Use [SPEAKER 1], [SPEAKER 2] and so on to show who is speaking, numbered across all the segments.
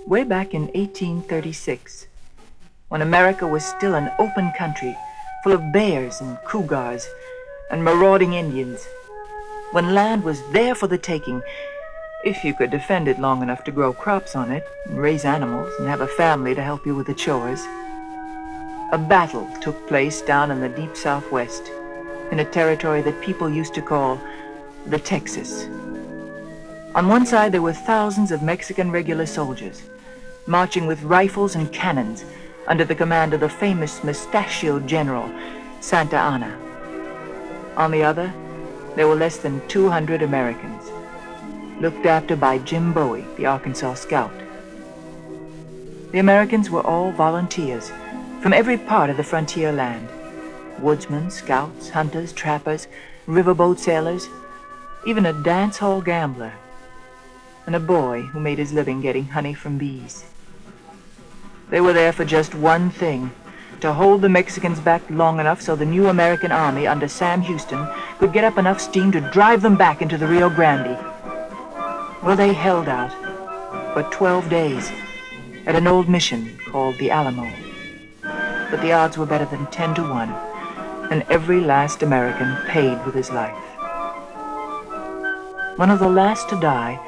[SPEAKER 1] way back in 1836, when America was still an open country full of bears and cougars and marauding Indians, when land was there for the taking, if you could defend it long enough to grow crops on it and raise animals and have a family to help you with the chores. A battle took place down in the deep Southwest, in a territory that people used to call the Texas. On one side, there were thousands of Mexican regular soldiers, marching with rifles and cannons under the command of the famous mustachioed general, Santa Anna. On the other, there were less than 200 Americans, looked after by Jim Bowie, the Arkansas scout. The Americans were all volunteers from every part of the frontier land. Woodsmen, scouts, hunters, trappers, riverboat sailors, even a dance hall gambler, and a boy who made his living getting honey from bees. They were there for just one thing, to hold the Mexicans back long enough so the new American army under Sam Houston could get up enough steam to drive them back into the Rio Grande. Well, they held out for 12 days at an old mission called the Alamo. But the odds were better than 10 to 1, and every last American paid with his life. One of the last to die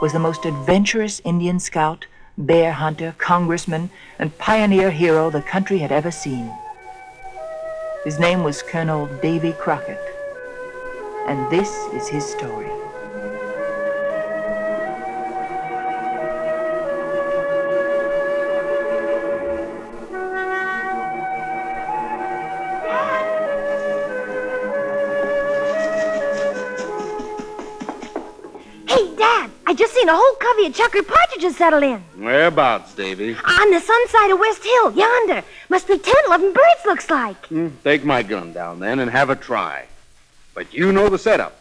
[SPEAKER 1] was the most adventurous Indian scout, bear hunter, congressman, and pioneer hero the country had ever seen. His name was Colonel Davy Crockett, and this is his story.
[SPEAKER 2] I just seen a whole covey of chukar partridges settle in.
[SPEAKER 3] Whereabouts, Davy?
[SPEAKER 2] On the sun side of West Hill, yonder. Must be 10, 11 birds, looks like.
[SPEAKER 3] Take my gun down then and have a try. But you know the setup.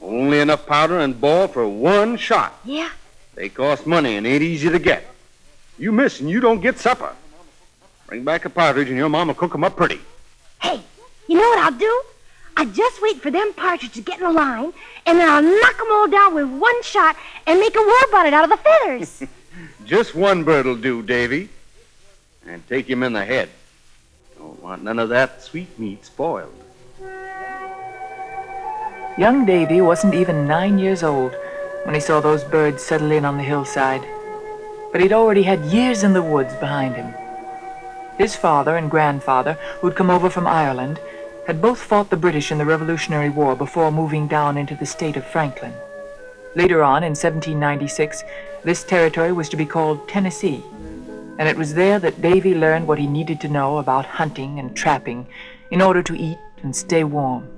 [SPEAKER 3] Only enough powder and ball for one shot.
[SPEAKER 2] Yeah.
[SPEAKER 3] They cost money and ain't easy to get. You miss and you don't get supper. Bring back a partridge and your mama cook 'em up pretty.
[SPEAKER 2] Hey, you know what I'll do? I just wait for them partridges to get in a line, and then I'll knock 'em all down with one shot and make a war bonnet out of the feathers.
[SPEAKER 3] Just one bird'll do, Davy. And take him in the head. Don't want none of that sweet meat spoiled.
[SPEAKER 1] Young Davy wasn't even 9 years old when he saw those birds settle in on the hillside. But he'd already had years in the woods behind him. His father and grandfather, who'd come over from Ireland, had both fought the British in the Revolutionary War before moving down into the state of Franklin. Later on, in 1796, this territory was to be called Tennessee, and it was there that Davy learned what he needed to know about hunting and trapping in order to eat and stay warm.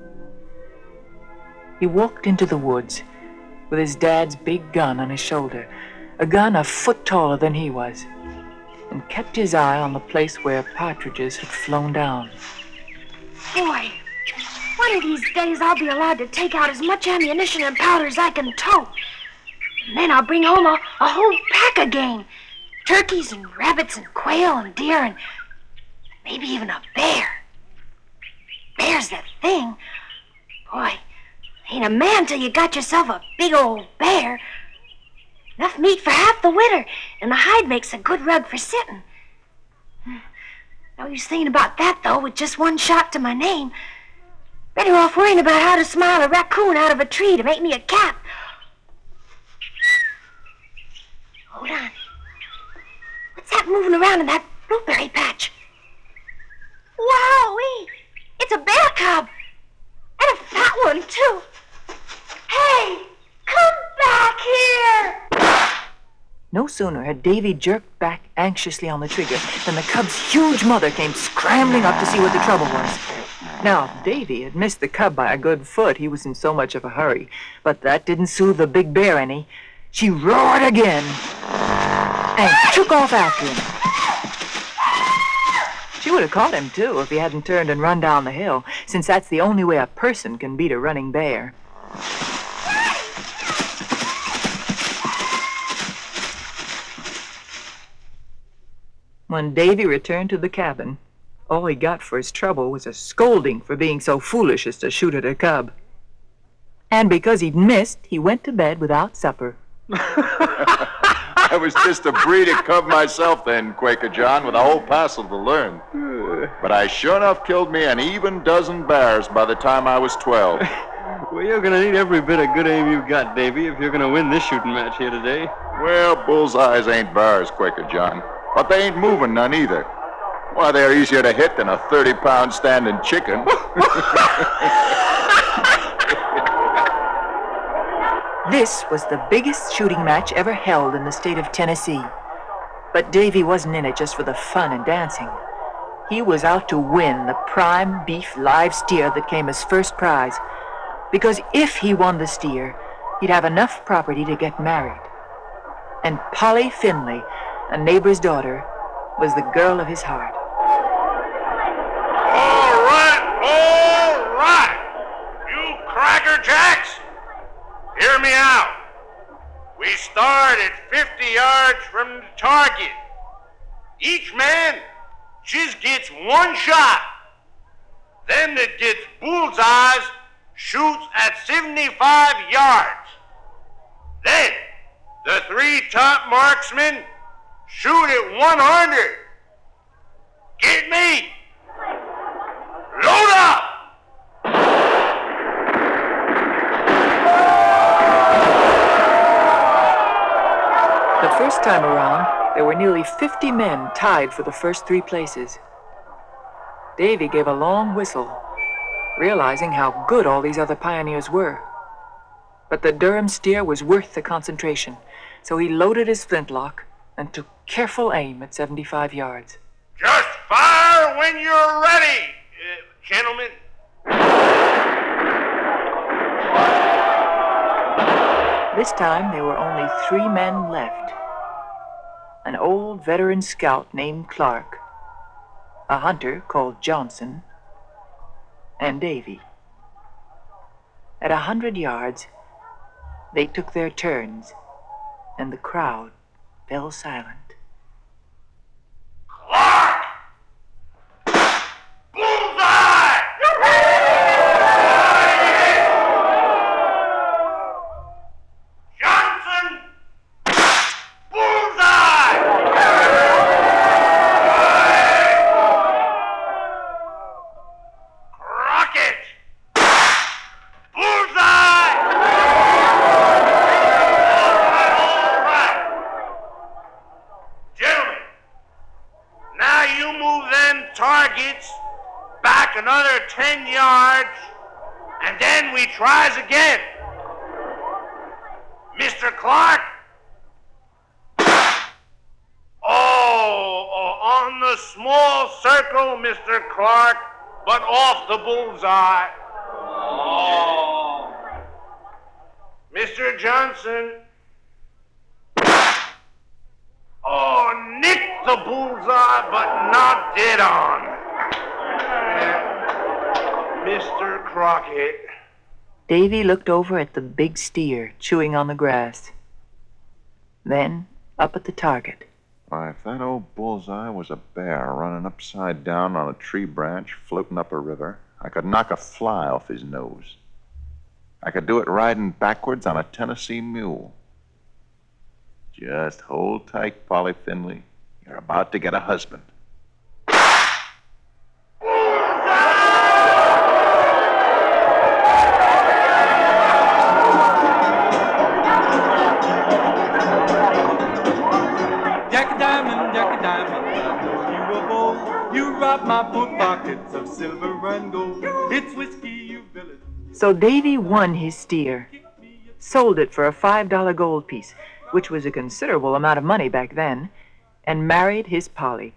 [SPEAKER 1] He walked into the woods with his dad's big gun on his shoulder, a gun a foot taller than he was, and kept his eye on the place where partridges had flown down.
[SPEAKER 2] Boy, one of these days I'll be allowed to take out as much ammunition and powder as I can tow. And then I'll bring home a whole pack of game. Turkeys and rabbits and quail and deer and maybe even a bear. Bear's the thing. Boy, ain't a man till you got yourself a big old bear. Enough meat for half the winter, and the hide makes a good rug for sitting. No use thinking about that, though, with just one shot to my name. Better off worrying about how to smile a raccoon out of a tree to make me a cap. Hold on. What's that moving around in that blueberry patch? Wowee! It's a bear cub. And a fat one, too. Hey! Come back here!
[SPEAKER 1] No sooner had Davy jerked back anxiously on the trigger than the cub's huge mother came scrambling up to see what the trouble was. Now, if Davy had missed the cub by a good foot, he was in so much of a hurry. But that didn't soothe the big bear any. She roared again and took off after him. She would have caught him, too, if he hadn't turned and run down the hill, since that's the only way a person can beat a running bear. When Davy returned to the cabin, all he got for his trouble was a scolding for being so foolish as to shoot at a cub. And because he'd missed, he went to bed without supper.
[SPEAKER 4] I was just a breeder cub myself then, Quaker John, with a whole parcel to learn. But I sure enough killed me an even dozen bears by the time I was 12.
[SPEAKER 5] Well, you're gonna need every bit of good aim you've got, Davy, if you're gonna win this shooting match here today.
[SPEAKER 4] Well, bullseyes ain't bears, Quaker John. But they ain't moving none either. Why, they're easier to hit than a 30-pound standing chicken.
[SPEAKER 1] This was the biggest shooting match ever held in the state of Tennessee. But Davy wasn't in it just for the fun and dancing. He was out to win the prime beef live steer that came as first prize. Because if he won the steer, he'd have enough property to get married. And Polly Finley, a neighbor's daughter, was the girl of his heart.
[SPEAKER 6] All right. You Cracker Jacks, hear me out. We start at 50 yards from the target. Each man just gets one shot. Then that gets bullseyes shoots at 75 yards. Then the 3 top marksmen shoot at 100. Get me? Load up!
[SPEAKER 1] The first time around, there were nearly 50 men tied for the first 3 places. Davy gave a long whistle, realizing how good all these other pioneers were. But the Durham steer was worth the concentration, so he loaded his flintlock and took careful aim at 75 yards.
[SPEAKER 6] Just fire when you're ready, gentlemen.
[SPEAKER 1] This time, there were only 3 men left. An old veteran scout named Clark, a hunter called Johnson, and Davy. At 100 yards, they took their turns, and the crowd fell silent.
[SPEAKER 6] Clark! Bullseye! Johnson! Bullseye! Crockett! Bullseye! All right. Gentlemen, now you move them targets back another 10 yards, and then we tries again. Mr. Clark? On the small circle, Mr. Clark, but off the bullseye. Oh. Mr. Johnson? Nicked the bullseye, but not dead on. Mr. Crockett.
[SPEAKER 1] Davy looked over at the big steer chewing on the grass. Then up at the target.
[SPEAKER 4] Why, if that old bullseye was a bear running upside down on a tree branch floating up a river, I could knock a fly off his nose. I could do it riding backwards on a Tennessee mule. Just hold tight, Polly Finley. You're about to get a husband.
[SPEAKER 7] Jack Diamond, I know you of old. You robbed my full pockets of silver and gold. It's whiskey, you villain.
[SPEAKER 1] So Davy won his steer, sold it for a $5 gold piece, which was a considerable amount of money back then, and married his Polly.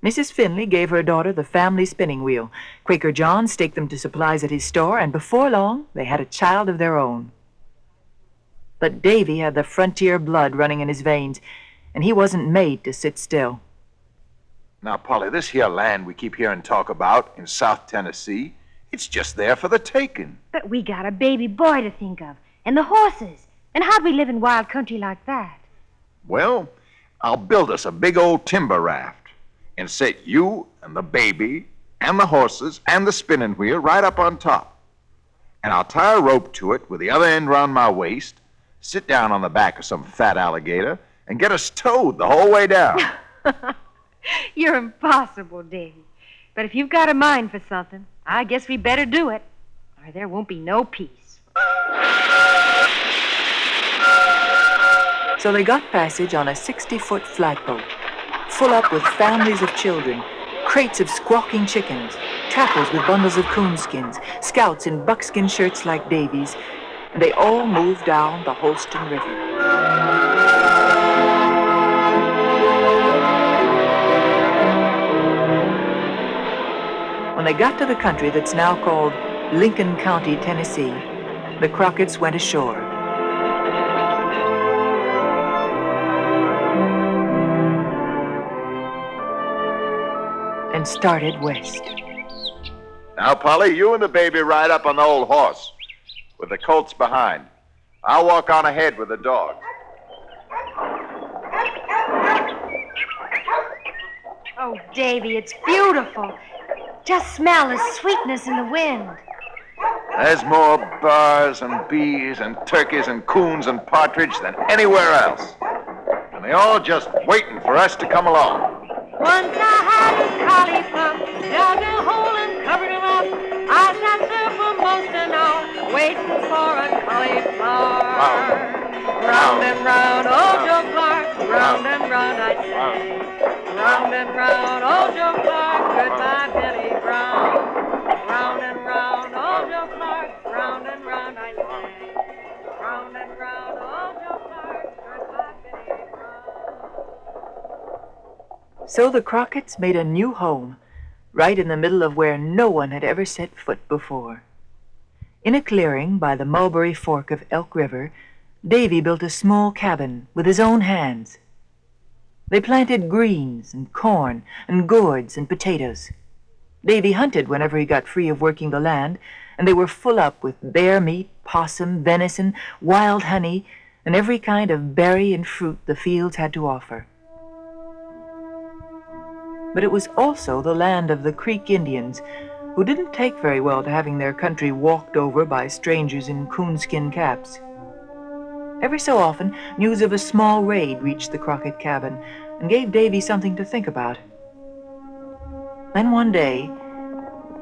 [SPEAKER 1] Mrs. Finley gave her daughter the family spinning wheel. Quaker John staked them to supplies at his store, and before long, they had a child of their own. But Davy had the frontier blood running in his veins, and he wasn't made to sit still.
[SPEAKER 4] Now, Polly, this here land we keep hearing talk about in South Tennessee, it's just there for the taking.
[SPEAKER 2] But we got a baby boy to think of, and the horses. And how'd we live in wild country like that?
[SPEAKER 4] Well, I'll build us a big old timber raft and set you and the baby and the horses and the spinning wheel right up on top. And I'll tie a rope to it with the other end round my waist, sit down on the back of some fat alligator, and get us towed the whole way down.
[SPEAKER 8] You're impossible, Davy. But if you've got a mind for something, I guess we better do it, or there won't be no peace.
[SPEAKER 1] So they got passage on a 60-foot flatboat, full up with families of children, crates of squawking chickens, trappers with bundles of coonskins, scouts in buckskin shirts like Davy's, and they all moved down the Holston River. When they got to the country that's now called Lincoln County, Tennessee, the Crockett's went ashore. And started west.
[SPEAKER 4] Now, Polly, you and the baby ride up on the old horse, with the colts behind. I'll walk on ahead with the dog.
[SPEAKER 8] Oh, Davy, it's beautiful. Just smell the sweetness in the wind.
[SPEAKER 4] There's more bars and bees and turkeys and coons and partridge than anywhere else. And they all just waiting for us to come along.
[SPEAKER 8] Once I had a collie pup, dug a hole and covered him up. I sat there for most an hour, waiting for a cauliflower. Round and round, oh Joe Clark, round and round I say. Round and round, oh Joe Clark, goodbye Billy Brown. Round and round, oh Joe Clark, round and round I say. Round and round, oh Joe Clark, goodbye Billy Brown.
[SPEAKER 1] So the Crocketts made a new home, right in the middle of where no one had ever set foot before. In a clearing by the Mulberry Fork of Elk River, Davy built a small cabin with his own hands. They planted greens and corn and gourds and potatoes. Davy hunted whenever he got free of working the land, and they were full up with bear meat, possum, venison, wild honey, and every kind of berry and fruit the fields had to offer. But it was also the land of the Creek Indians, who didn't take very well to having their country walked over by strangers in coonskin caps. Every so often, news of a small raid reached the Crockett cabin and gave Davy something to think about. Then one day,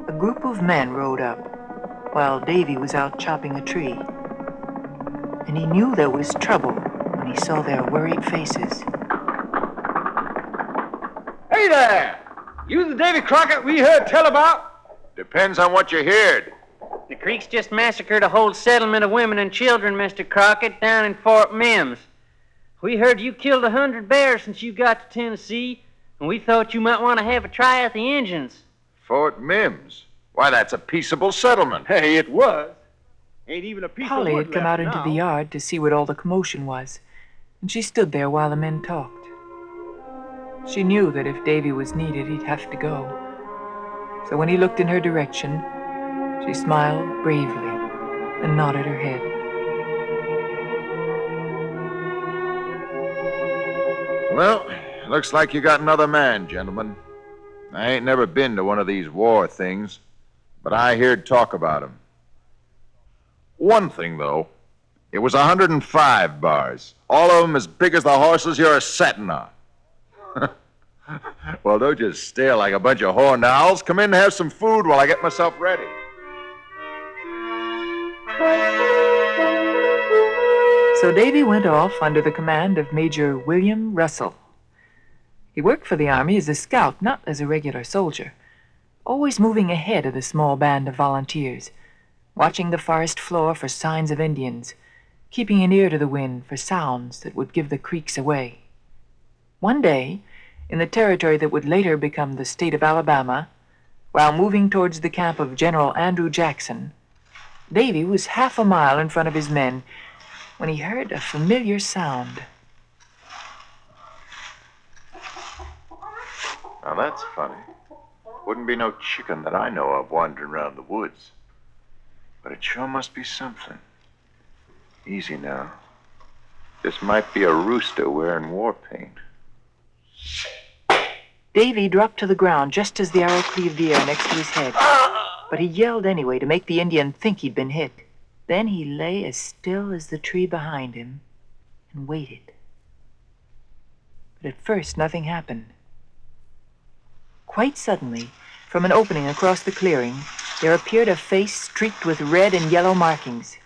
[SPEAKER 1] a group of men rode up while Davy was out chopping a tree. And he knew there was trouble when he saw their worried faces.
[SPEAKER 5] Hey there! You the Davy Crockett we heard tell about?
[SPEAKER 4] Depends on what you heard.
[SPEAKER 9] The Creeks just massacred a whole settlement of women and children, Mr. Crockett, down in Fort Mims. We heard you killed 100 bears since you got to Tennessee, and we thought you might want to have a try at the Injuns.
[SPEAKER 4] Fort Mims? Why, that's a peaceable settlement.
[SPEAKER 5] Hey, it was. Ain't even a piece
[SPEAKER 1] Polly
[SPEAKER 5] of wood
[SPEAKER 1] had come
[SPEAKER 5] left
[SPEAKER 1] out into
[SPEAKER 5] now.
[SPEAKER 1] the yard to see what all the commotion was, and she stood there while the men talked. She knew that if Davy was needed, he'd have to go. So when he looked in her direction, she smiled bravely and nodded her head.
[SPEAKER 4] Well, looks like you got another man, gentlemen. I ain't never been to one of these war things, but I heard talk about 'em. One thing, though, it was 105 bars, all of 'em as big as the horses you're a-settin' on. Well, don't just stare like a bunch of horned owls. Come in and have some food while I get myself ready.
[SPEAKER 1] So Davy went off under the command of Major William Russell. He worked for the Army as a scout, not as a regular soldier, always moving ahead of the small band of volunteers, watching the forest floor for signs of Indians, keeping an ear to the wind for sounds that would give the Creeks away. One day, in the territory that would later become the state of Alabama, while moving towards the camp of General Andrew Jackson, Davy was half a mile in front of his men when he heard a familiar sound.
[SPEAKER 4] Now, that's funny. Wouldn't be no chicken that I know of wandering around the woods. But it sure must be something. Easy now. This might be a rooster wearing war paint.
[SPEAKER 1] Davy dropped to the ground just as the arrow cleaved the air next to his head. But he yelled anyway to make the Indian think he'd been hit. Then he lay as still as the tree behind him and waited. But at first, nothing happened. Quite suddenly, from an opening across the clearing, there appeared a face streaked with red and yellow markings.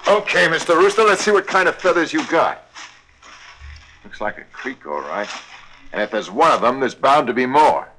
[SPEAKER 4] Okay, Mr. Rooster, let's see what kind of feathers you got. Looks like a creek, all right. And if there's one of them, there's bound to be more.